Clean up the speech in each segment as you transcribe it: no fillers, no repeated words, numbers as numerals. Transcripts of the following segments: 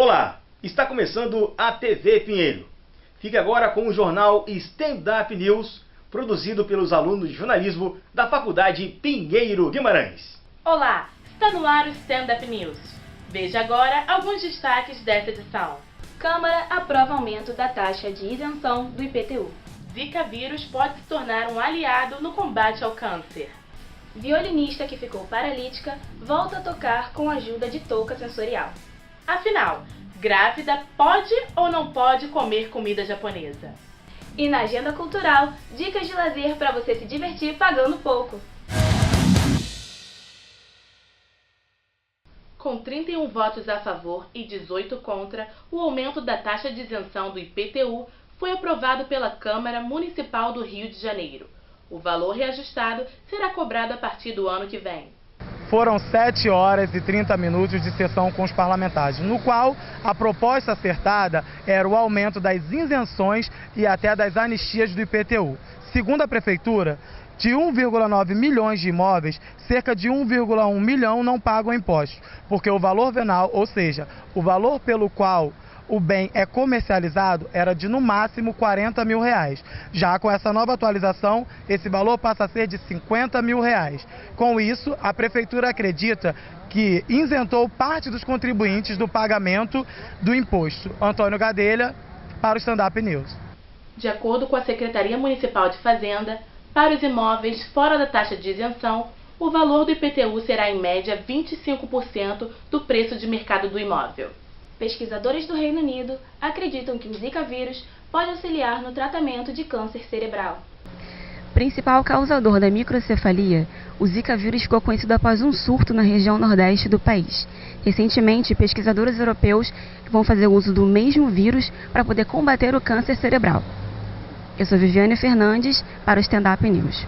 Olá, está começando a TV Pinheiro. Fique agora com o jornal Stand Up News, produzido pelos alunos de jornalismo da Faculdade Pinheiro Guimarães. Olá, está no ar o Stand Up News. Veja agora alguns destaques dessa edição. Câmara aprova aumento da taxa de isenção do IPTU. Zika vírus pode se tornar um aliado no combate ao câncer. Violinista que ficou paralítica volta a tocar com a ajuda de touca sensorial. Afinal, grávida pode ou não pode comer comida japonesa? E na agenda cultural, dicas de lazer para você se divertir pagando pouco. Com 31 votos a favor e 18 contra, o aumento da taxa de isenção do IPTU foi aprovado pela Câmara Municipal do Rio de Janeiro. O valor reajustado será cobrado a partir do ano que vem. Foram 7 horas e 30 minutos de sessão com os parlamentares, no qual a proposta acertada era o aumento das isenções e até das anistias do IPTU. Segundo a Prefeitura, de 1,9 milhões de imóveis, cerca de 1,1 milhão não pagam impostos, porque o valor venal, ou seja, o valor pelo qual o bem é comercializado, era de no máximo R$40 mil. Já com essa nova atualização, esse valor passa a ser de R$50 mil. Com isso, a Prefeitura acredita que isentou parte dos contribuintes do pagamento do imposto. Antônio Gadelha, para o Stand Up News. De acordo com a Secretaria Municipal de Fazenda, para os imóveis fora da taxa de isenção, o valor do IPTU será em média 25% do preço de mercado do imóvel. Pesquisadores do Reino Unido acreditam que o Zika vírus pode auxiliar no tratamento de câncer cerebral. Principal causador da microcefalia, o Zika vírus ficou conhecido após um surto na região nordeste do país. Recentemente, pesquisadores europeus vão fazer uso do mesmo vírus para poder combater o câncer cerebral. Eu sou Viviane Fernandes, para o Stand Up News.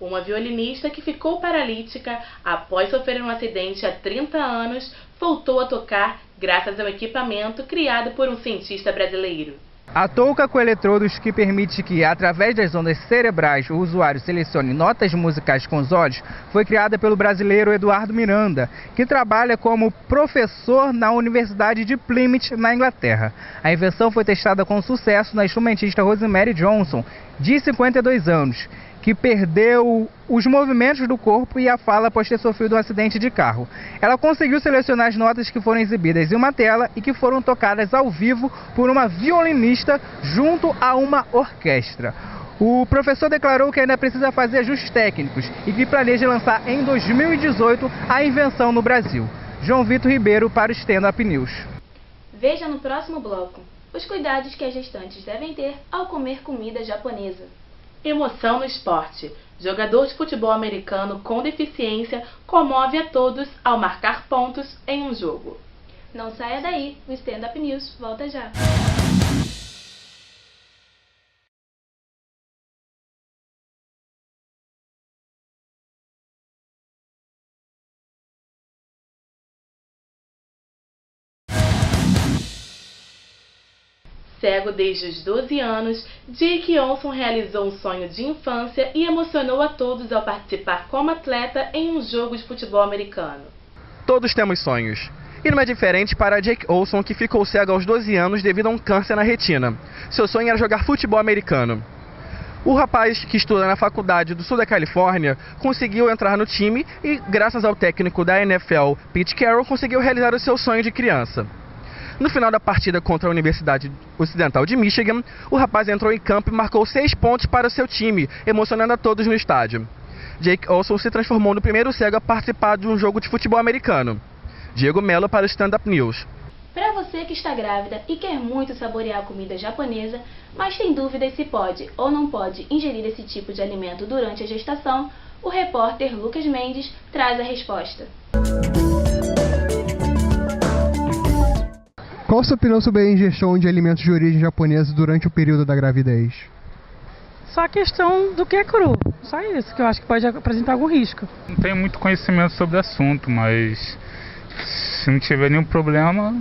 Uma violinista que ficou paralítica após sofrer um acidente há 30 anos voltou a tocar graças ao equipamento criado por um cientista brasileiro. A touca com eletrodos que permite que, através das ondas cerebrais, o usuário selecione notas musicais com os olhos, foi criada pelo brasileiro Eduardo Miranda, que trabalha como professor na Universidade de Plymouth, na Inglaterra. A invenção foi testada com sucesso na instrumentista Rosemary Johnson, de 52 anos, que perdeu os movimentos do corpo e a fala após ter sofrido um acidente de carro. Ela conseguiu selecionar as notas que foram exibidas em uma tela e que foram tocadas ao vivo por uma violinista junto a uma orquestra. O professor declarou que ainda precisa fazer ajustes técnicos e que planeja lançar em 2018 a invenção no Brasil. João Vitor Ribeiro para o Stand Up News. Veja no próximo bloco os cuidados que as gestantes devem ter ao comer comida japonesa. Emoção no esporte. Jogador de futebol americano com deficiência comove a todos ao marcar pontos em um jogo. Não saia daí, o Stand Up News volta já. Cego desde os 12 anos, Jake Olson realizou um sonho de infância e emocionou a todos ao participar como atleta em um jogo de futebol americano. Todos temos sonhos. E não é diferente para Jake Olson, que ficou cego aos 12 anos devido a um câncer na retina. Seu sonho era jogar futebol americano. O rapaz, que estuda na faculdade do sul da Califórnia, conseguiu entrar no time e, graças ao técnico da NFL, Pete Carroll, conseguiu realizar o seu sonho de criança. No final da partida contra a Universidade Ocidental de Michigan, o rapaz entrou em campo e marcou 6 pontos para o seu time, emocionando a todos no estádio. Jake Olson se transformou no primeiro cego a participar de um jogo de futebol americano. Diego Mello para o Stand Up News. Para você que está grávida e quer muito saborear a comida japonesa, mas tem dúvidas se pode ou não pode ingerir esse tipo de alimento durante a gestação, o repórter Lucas Mendes traz a resposta. Qual a sua opinião sobre a ingestão de alimentos de origem japonesa durante o período da gravidez? Só a questão do que é cru, só isso, que eu acho que pode apresentar algum risco. Não tenho muito conhecimento sobre o assunto, mas se não tiver nenhum problema,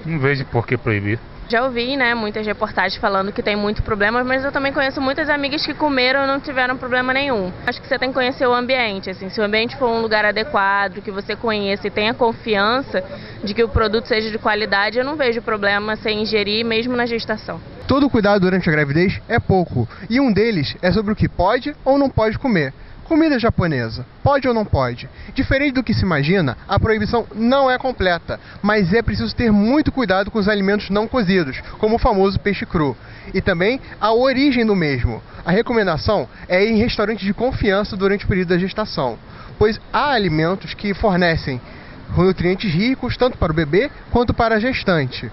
não vejo por que proibir. Já ouvi, né, muitas reportagens falando que tem muito problema, mas eu também conheço muitas amigas que comeram e não tiveram problema nenhum. Acho que você tem que conhecer o ambiente, assim, se o ambiente for um lugar adequado, que você conheça e tenha confiança de que o produto seja de qualidade, eu não vejo problema sem ingerir, mesmo na gestação. Todo cuidado durante a gravidez é pouco, e um deles é sobre o que pode ou não pode comer. Comida japonesa, pode ou não pode? Diferente do que se imagina, a proibição não é completa, mas é preciso ter muito cuidado com os alimentos não cozidos, como o famoso peixe cru, e também a origem do mesmo. A recomendação é ir em restaurantes de confiança durante o período da gestação, pois há alimentos que fornecem nutrientes ricos tanto para o bebê quanto para a gestante.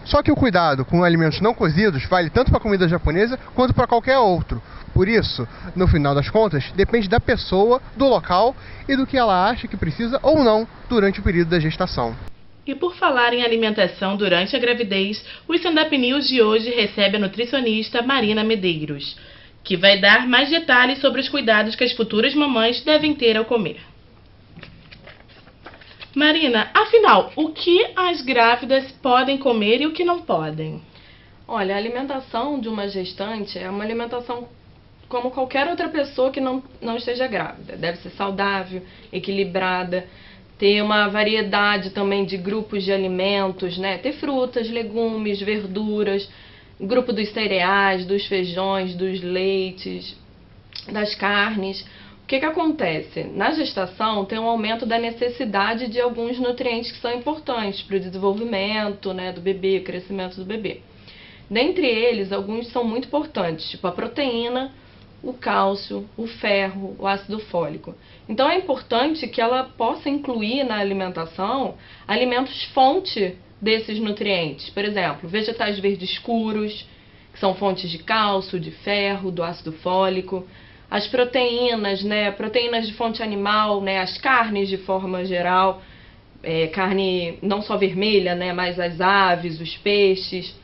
Só que o cuidado com alimentos não cozidos vale tanto para a comida japonesa quanto para qualquer outro. Por isso, no final das contas, depende da pessoa, do local e do que ela acha que precisa ou não durante o período da gestação. E por falar em alimentação durante a gravidez, o Stand Up News de hoje recebe a nutricionista Marina Medeiros, que vai dar mais detalhes sobre os cuidados que as futuras mamães devem ter ao comer. Marina, afinal, o que as grávidas podem comer e o que não podem? Olha, a alimentação de uma gestante é uma alimentação como qualquer outra pessoa que não esteja grávida. Deve ser saudável, equilibrada, ter uma variedade também de grupos de alimentos, né? Ter frutas, legumes, verduras, grupo dos cereais, dos feijões, dos leites, das carnes. O que acontece? Na gestação tem um aumento da necessidade de alguns nutrientes que são importantes para o desenvolvimento, né, do bebê, o crescimento do bebê. Dentre eles, alguns são muito importantes, tipo a proteína, o cálcio, o ferro, o ácido fólico. Então é importante que ela possa incluir na alimentação alimentos fonte desses nutrientes. Por exemplo, vegetais verdes escuros, que são fontes de cálcio, de ferro, do ácido fólico. As proteínas, né, proteínas de fonte animal, né, as carnes de forma geral, carne não só vermelha, né, mas as aves, os peixes,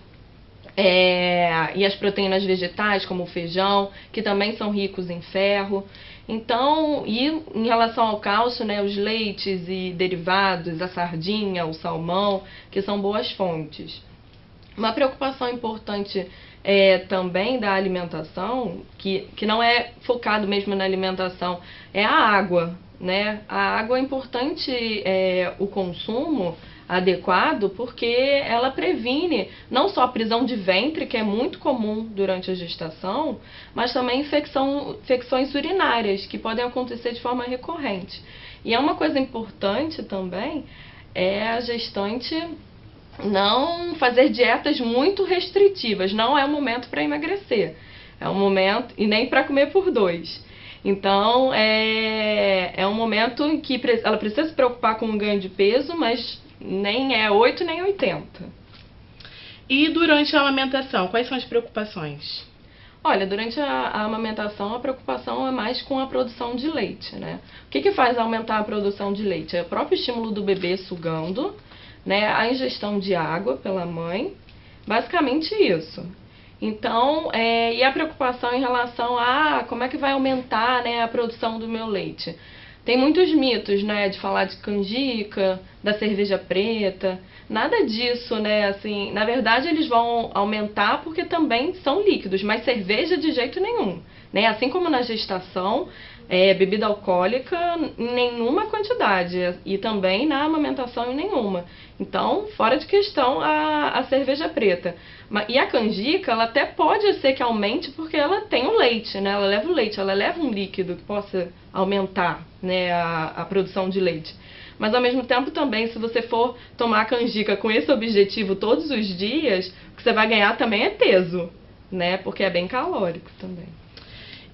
e as proteínas vegetais, como o feijão, que também são ricos em ferro. Então, e em relação ao cálcio, né, os leites e derivados, a sardinha, o salmão, que são boas fontes. Uma preocupação importante também da alimentação, que não é focado mesmo na alimentação, é a água, né? A água é importante o consumo adequado, porque ela previne não só a prisão de ventre, que é muito comum durante a gestação, mas também infecções urinárias, que podem acontecer de forma recorrente. E é uma coisa importante também, a gestante não fazer dietas muito restritivas. Não é o momento para emagrecer, é um momento, e nem para comer por dois. Então é um momento em que ela precisa se preocupar com o ganho de peso, mas nem é 8 nem 80. E durante a amamentação, quais são as preocupações? Olha, durante a amamentação, a preocupação é mais com a produção de leite, né? O que faz aumentar a produção de leite? É o próprio estímulo do bebê sugando, né, a ingestão de água pela mãe, basicamente isso. Então, e a preocupação em relação a como é que vai aumentar, né, a produção do meu leite? Tem muitos mitos, né, de falar de canjica, da cerveja preta, nada disso, né, assim, na verdade eles vão aumentar porque também são líquidos, mas cerveja de jeito nenhum, né, assim como na gestação, bebida alcoólica em nenhuma quantidade e também na amamentação em nenhuma. Então, fora de questão a cerveja preta. E a canjica, ela até pode ser que aumente porque ela tem o leite, né? Ela leva o leite, ela leva um líquido que possa aumentar, né, a produção de leite. Mas ao mesmo tempo também, se você for tomar a canjica com esse objetivo todos os dias, o que você vai ganhar também é peso, né? Porque é bem calórico também.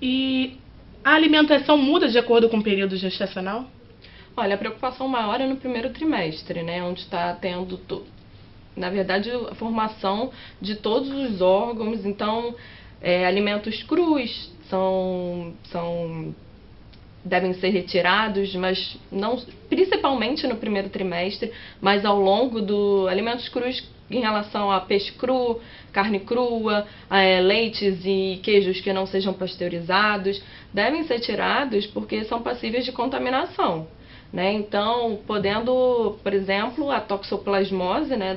E a alimentação muda de acordo com o período gestacional? Olha, a preocupação maior é no primeiro trimestre, né, onde está tendo, na verdade, a formação de todos os órgãos. Então, alimentos crus devem ser retirados, mas não, principalmente no primeiro trimestre, mas ao longo do alimentos crus em relação a peixe cru, carne crua, leites e queijos que não sejam pasteurizados, devem ser tirados porque são passíveis de contaminação, né? Então, podendo, por exemplo, a toxoplasmose, né,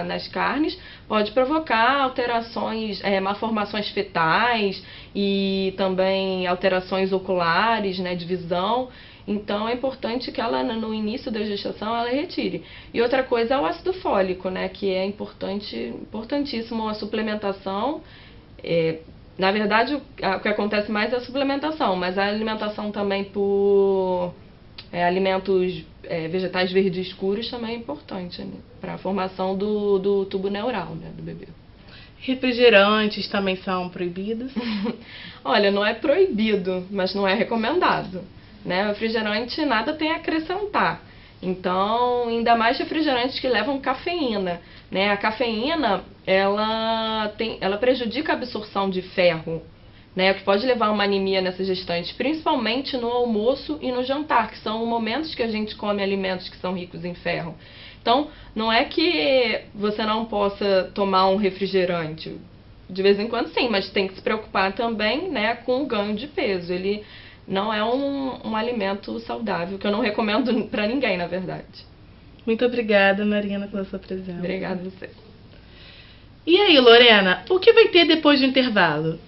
nas carnes pode provocar alterações, malformações fetais e também alterações oculares, né, de visão. Então é importante que ela, no início da gestação, ela retire. E outra coisa é o ácido fólico, né, que é importantíssimo a suplementação. Na verdade, o que acontece mais é a suplementação, mas a alimentação também por alimentos vegetais verdes escuros também é importante, né, para a formação do tubo neural, né, do bebê. Refrigerantes também são proibidos? Olha, não é proibido, mas não é recomendado, né? O refrigerante nada tem a acrescentar. Então, ainda mais refrigerantes que levam cafeína, né? A cafeína, ela prejudica a absorção de ferro, né? O que pode levar a uma anemia nessa gestante, principalmente no almoço e no jantar, que são momentos que a gente come alimentos que são ricos em ferro. Então, não é que você não possa tomar um refrigerante, de vez em quando sim, mas tem que se preocupar também, né, com o ganho de peso. Ele não é um alimento saudável, que eu não recomendo para ninguém, na verdade. Muito obrigada, Marina, pela sua presença. Obrigada a você. E aí, Lorena, o que vai ter depois do intervalo?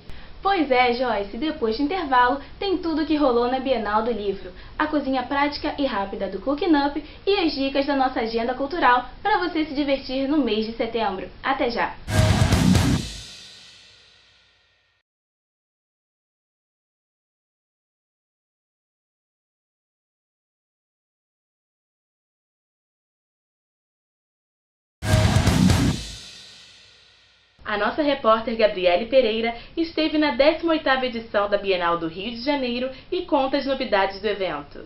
Pois é, Joyce, depois do intervalo tem tudo que rolou na Bienal do Livro, a cozinha prática e rápida do Cooking Up e as dicas da nossa agenda cultural para você se divertir no mês de setembro. Até já! A nossa repórter Gabriele Pereira esteve na 18ª edição da Bienal do Rio de Janeiro e conta as novidades do evento.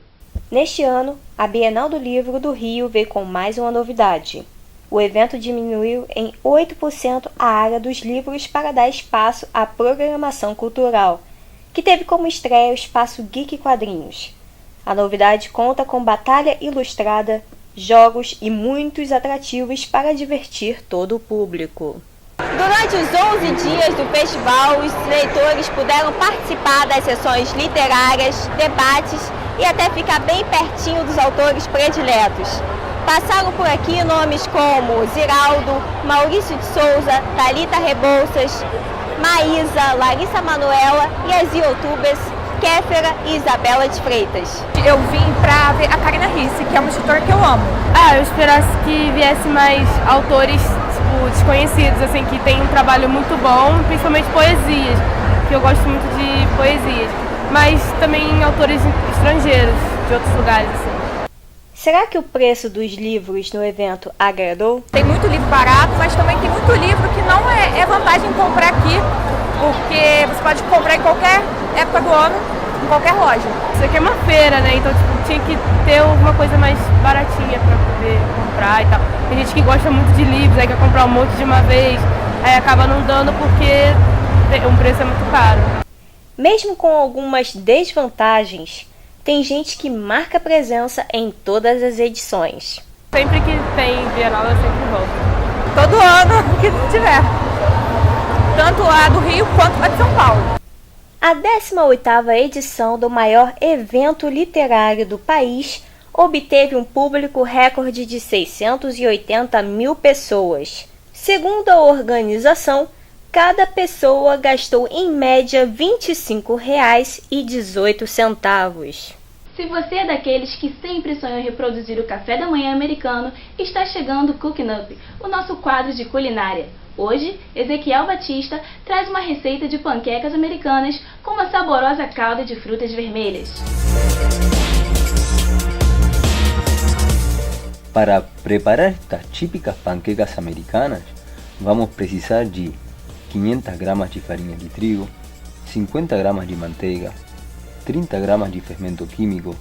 Neste ano, a Bienal do Livro do Rio veio com mais uma novidade. O evento diminuiu em 8% a área dos livros para dar espaço à programação cultural, que teve como estreia o Espaço Geek Quadrinhos. A novidade conta com batalha ilustrada, jogos e muitos atrativos para divertir todo o público. Durante os 11 dias do festival, os leitores puderam participar das sessões literárias, debates e até ficar bem pertinho dos autores prediletos. Passaram por aqui nomes como Ziraldo, Maurício de Souza, Thalita Rebouças, Maísa, Larissa Manoela e as youtubers Kéfera e Isabela de Freitas. Eu vim pra ver a Karina Risse, que é uma escritora que eu amo. Eu esperasse que viesse mais autores desconhecidos, assim, que tem um trabalho muito bom, principalmente poesias, que eu gosto muito de poesias, mas também autores estrangeiros, de outros lugares, assim. Será que o preço dos livros no evento agradou? Tem muito livro barato, mas também tem muito livro que não é vantagem comprar aqui, porque você pode comprar em qualquer época do ano, em qualquer loja. Isso aqui é uma feira, né? Então tinha que ter alguma coisa mais baratinha para poder comprar e tal. Tem gente que gosta muito de livros, aí quer comprar um monte de uma vez, aí acaba não dando porque o preço é muito caro. Mesmo com algumas desvantagens, tem gente que marca presença em todas as edições. Sempre que tem Bienal, eu sempre volto. Todo ano que tiver. Tanto a do Rio quanto a de São Paulo. A 18ª edição do maior evento literário do país obteve um público recorde de 680 mil pessoas. Segundo a organização, cada pessoa gastou em média R$ 25,18. Se você é daqueles que sempre sonham em reproduzir o café da manhã americano, está chegando o Cooking Up, o nosso quadro de culinária. Hoje, Ezequiel Batista traz uma receita de panquecas americanas com uma saborosa calda de frutas vermelhas. Para preparar estas típicas panquecas americanas, vamos precisar de 500 gramas de farinha de trigo, 50 gramas de manteiga, 30 gramas de fermento químico,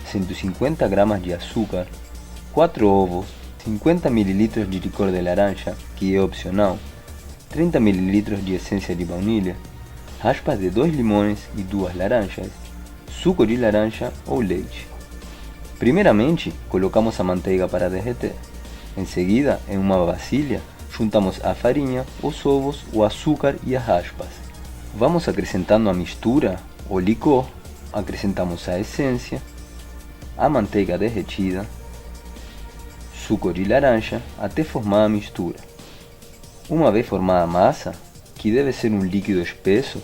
150 gramas de açúcar, 4 ovos, 50 ml de licor de laranja, que é opcional, 30 ml de essência de baunilha, raspas de 2 limões e 2 laranjas, suco de laranja ou leite. Primeiramente, colocamos a manteiga para derreter. Em seguida, em uma vasilha, juntamos a farinha, os ovos, o açúcar e as raspas. Vamos acrescentando a mistura, o licor, acrescentamos a essência, a manteiga derretida, suco de laranja até formar a mistura. Uma vez formada a massa, que deve ser um líquido espesso,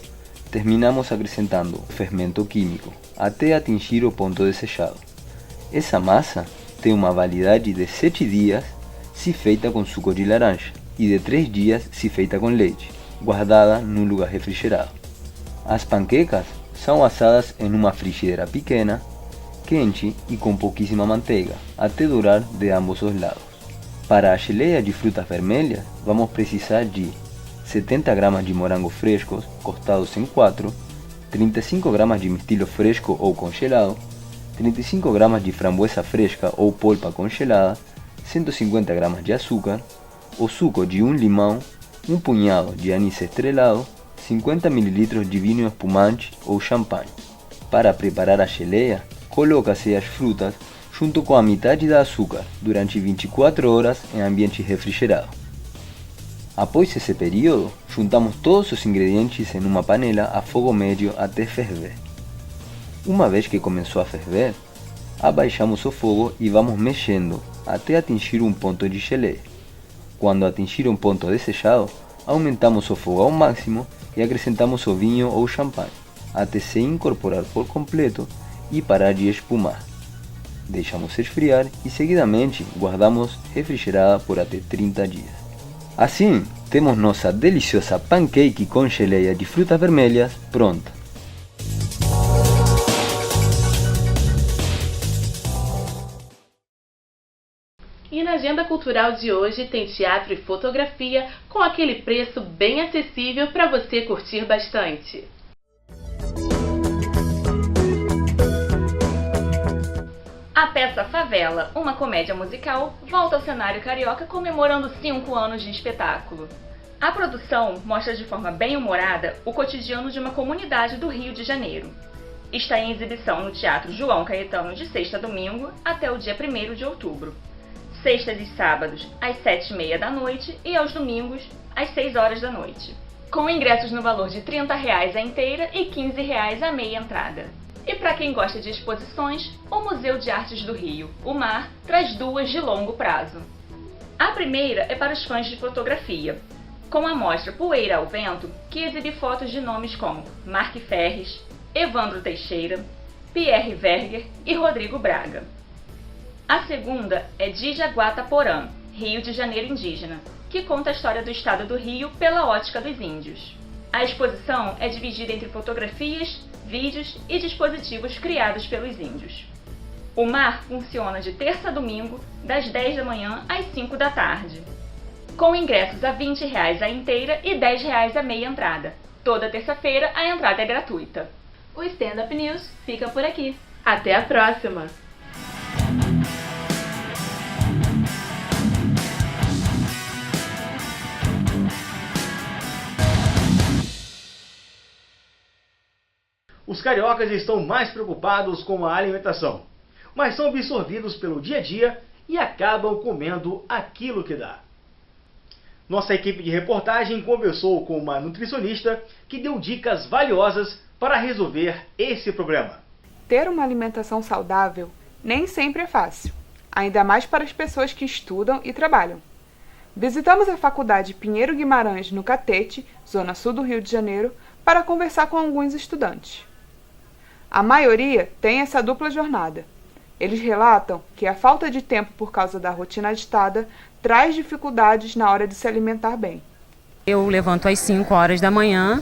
terminamos acrescentando fermento químico até atingir o ponto desejado. Essa massa tem uma validade de 7 dias se feita com suco de laranja e de 3 dias se feita com leite, guardada num lugar refrigerado. As panquecas são assadas em uma frigideira pequena, quente e com pouquíssima manteiga, até durar de ambos os lados. Para a geleia de frutas vermelhas, vamos precisar de 70 gramas de morangos frescos cortados em 4, 35 gramas de mirtilo fresco ou congelado, 35 gramas de framboesa fresca ou polpa congelada, 150 gramas de açúcar, o suco de um limão, um punhado de anis estrelado, 50 ml de vinho espumante ou champanhe. Para preparar a geleia, coloca-se as frutas junto com a metade da açúcar durante 24 horas em ambiente refrigerado. Após esse período, juntamos todos os ingredientes em uma panela a fogo médio até ferver. Uma vez que começou a ferver, abaixamos o fogo e vamos mexendo até atingir um ponto de geleia. Quando atingir um ponto desejado, aumentamos o fogo ao máximo e acrescentamos o vinho ou champanhe, até se incorporar por completo e parar de espumar. Deixamos esfriar e seguidamente guardamos refrigerada por até 30 dias. Assim, temos nossa deliciosa pancake com geleia de frutas vermelhas pronta. E na agenda cultural de hoje tem teatro e fotografia com aquele preço bem acessível para você curtir bastante. A peça Favela, uma comédia musical, volta ao cenário carioca comemorando 5 anos de espetáculo. A produção mostra de forma bem humorada o cotidiano de uma comunidade do Rio de Janeiro. Está em exibição no Teatro João Caetano de sexta a domingo até o dia 1º de outubro. Sextas e sábados às 7h30 da noite e aos domingos às 6 horas da noite. Com ingressos no valor de R$ 30 a inteira e R$ 15 a meia entrada. E para quem gosta de exposições, o Museu de Artes do Rio, o MAR, traz 2 de longo prazo. A primeira é para os fãs de fotografia, com a mostra Poeira ao Vento, que exibe fotos de nomes como Mark Ferres, Evandro Teixeira, Pierre Verger e Rodrigo Braga. A segunda é de Jaguataporã, Rio de Janeiro indígena, que conta a história do estado do Rio pela ótica dos índios. A exposição é dividida entre fotografias, vídeos e dispositivos criados pelos índios. O MAR funciona de terça a domingo, das 10 da manhã às 5 da tarde. Com ingressos a R$ 20 a inteira e R$ 10 a meia entrada. Toda terça-feira a entrada é gratuita. O Stand Up News fica por aqui. Até a próxima! Os cariocas estão mais preocupados com a alimentação, mas são absorvidos pelo dia a dia e acabam comendo aquilo que dá. Nossa equipe de reportagem conversou com uma nutricionista que deu dicas valiosas para resolver esse problema. Ter uma alimentação saudável nem sempre é fácil, ainda mais para as pessoas que estudam e trabalham. Visitamos a Faculdade Pinheiro Guimarães, no Catete, zona sul do Rio de Janeiro, para conversar com alguns estudantes. A maioria tem essa dupla jornada. Eles relatam que a falta de tempo por causa da rotina agitada traz dificuldades na hora de se alimentar bem. Eu levanto às 5 horas da manhã,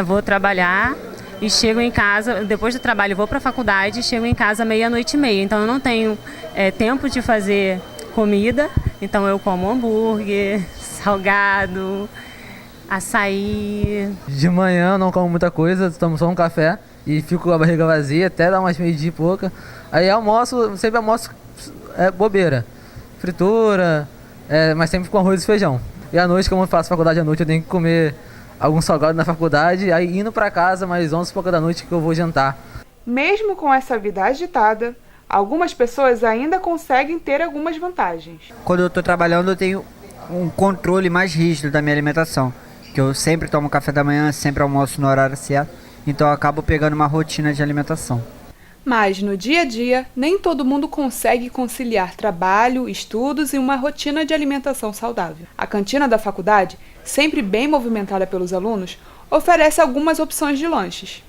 vou trabalhar e chego em casa, depois do trabalho vou para a faculdade e chego em casa 00:30. Então eu não tenho tempo de fazer comida, então eu como hambúrguer, salgado, açaí. De manhã eu não como muita coisa, tomo só um café e fico com a barriga vazia até dar umas 12:30 e pouca. Aí almoço, sempre almoço bobeira, fritura, mas sempre com arroz e feijão. E à noite, como eu faço faculdade à noite, eu tenho que comer algum salgado na faculdade, aí indo para casa mais 11 e pouca da noite que eu vou jantar. Mesmo com essa vida agitada, algumas pessoas ainda conseguem ter algumas vantagens. Quando eu estou trabalhando, eu tenho um controle mais rígido da minha alimentação, que eu sempre tomo café da manhã, sempre almoço no horário certo, então eu acabo pegando uma rotina de alimentação. Mas, no dia a dia, nem todo mundo consegue conciliar trabalho, estudos e uma rotina de alimentação saudável. A cantina da faculdade, sempre bem movimentada pelos alunos, oferece algumas opções de lanches.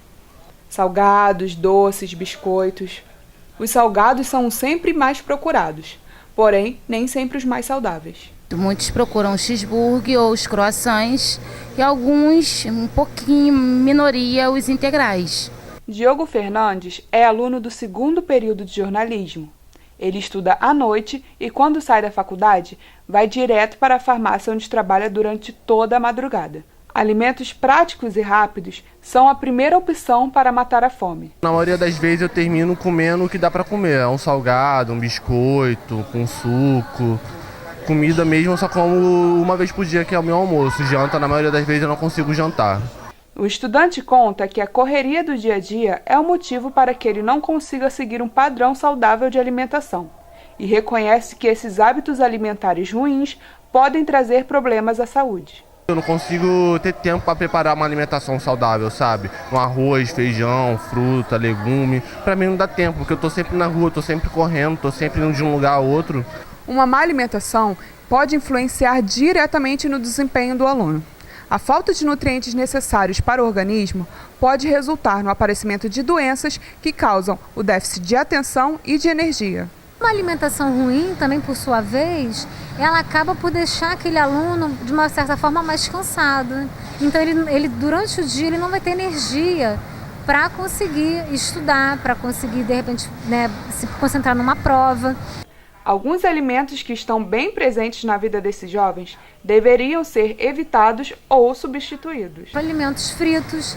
Salgados, doces, biscoitos. Os salgados são sempre mais procurados, porém, nem sempre os mais saudáveis. Muitos procuram o cheeseburger ou os croissants e alguns, um pouquinho, minoria, os integrais. Diogo Fernandes é aluno do 2º período de jornalismo. Ele estuda à noite e, quando sai da faculdade, vai direto para a farmácia onde trabalha durante toda a madrugada. Alimentos práticos e rápidos são a primeira opção para matar a fome. Na maioria das vezes eu termino comendo o que dá para comer. Um salgado, um biscoito, com suco. Comida mesmo eu só como uma vez por dia, que é o meu almoço. Janta, na maioria das vezes eu não consigo jantar. O estudante conta que a correria do dia a dia é o motivo para que ele não consiga seguir um padrão saudável de alimentação e reconhece que esses hábitos alimentares ruins podem trazer problemas à saúde. Eu não consigo ter tempo para preparar uma alimentação saudável, sabe? Um arroz, feijão, fruta, legume. Para mim não dá tempo, porque eu tô sempre na rua, tô sempre correndo, tô sempre indo de um lugar a outro. Uma má alimentação pode influenciar diretamente no desempenho do aluno. A falta de nutrientes necessários para o organismo pode resultar no aparecimento de doenças que causam o déficit de atenção e de energia. Uma alimentação ruim, também por sua vez, ela acaba por deixar aquele aluno, de uma certa forma, mais cansado. Então, ele durante o dia, ele não vai ter energia para conseguir estudar, para conseguir, de repente, se concentrar numa prova. Alguns alimentos que estão bem presentes na vida desses jovens deveriam ser evitados ou substituídos. Alimentos fritos,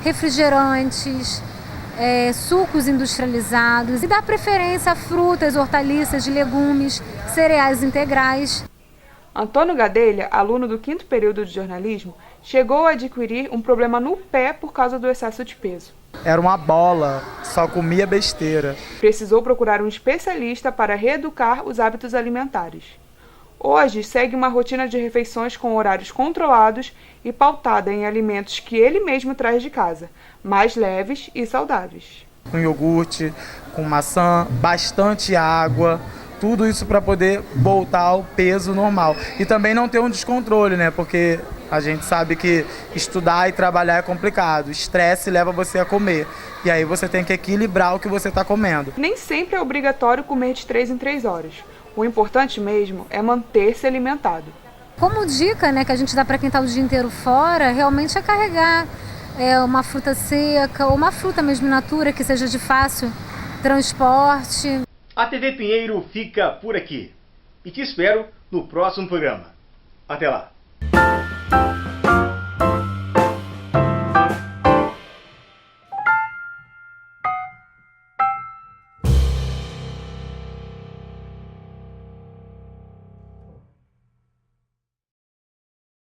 refrigerantes, sucos industrializados e dar preferência a frutas, hortaliças, legumes, cereais integrais. Antônio Gadelha, aluno do 5º período de jornalismo, chegou a adquirir um problema no pé por causa do excesso de peso. Era uma bola, só comia besteira. Precisou procurar um especialista para reeducar os hábitos alimentares. Hoje segue uma rotina de refeições com horários controlados e pautada em alimentos que ele mesmo traz de casa, mais leves e saudáveis. Com iogurte, com maçã, bastante água, tudo isso para poder voltar ao peso normal. E também não ter um descontrole, porque a gente sabe que estudar e trabalhar é complicado. O estresse leva você a comer. E aí você tem que equilibrar o que você está comendo. Nem sempre é obrigatório comer de 3 em 3 horas. O importante mesmo é manter-se alimentado. Como dica que a gente dá para quem está o dia inteiro fora, realmente é carregar uma fruta seca ou uma fruta mesmo in natura que seja de fácil transporte. A TV Pinheiro fica por aqui. E te espero no próximo programa. Até lá!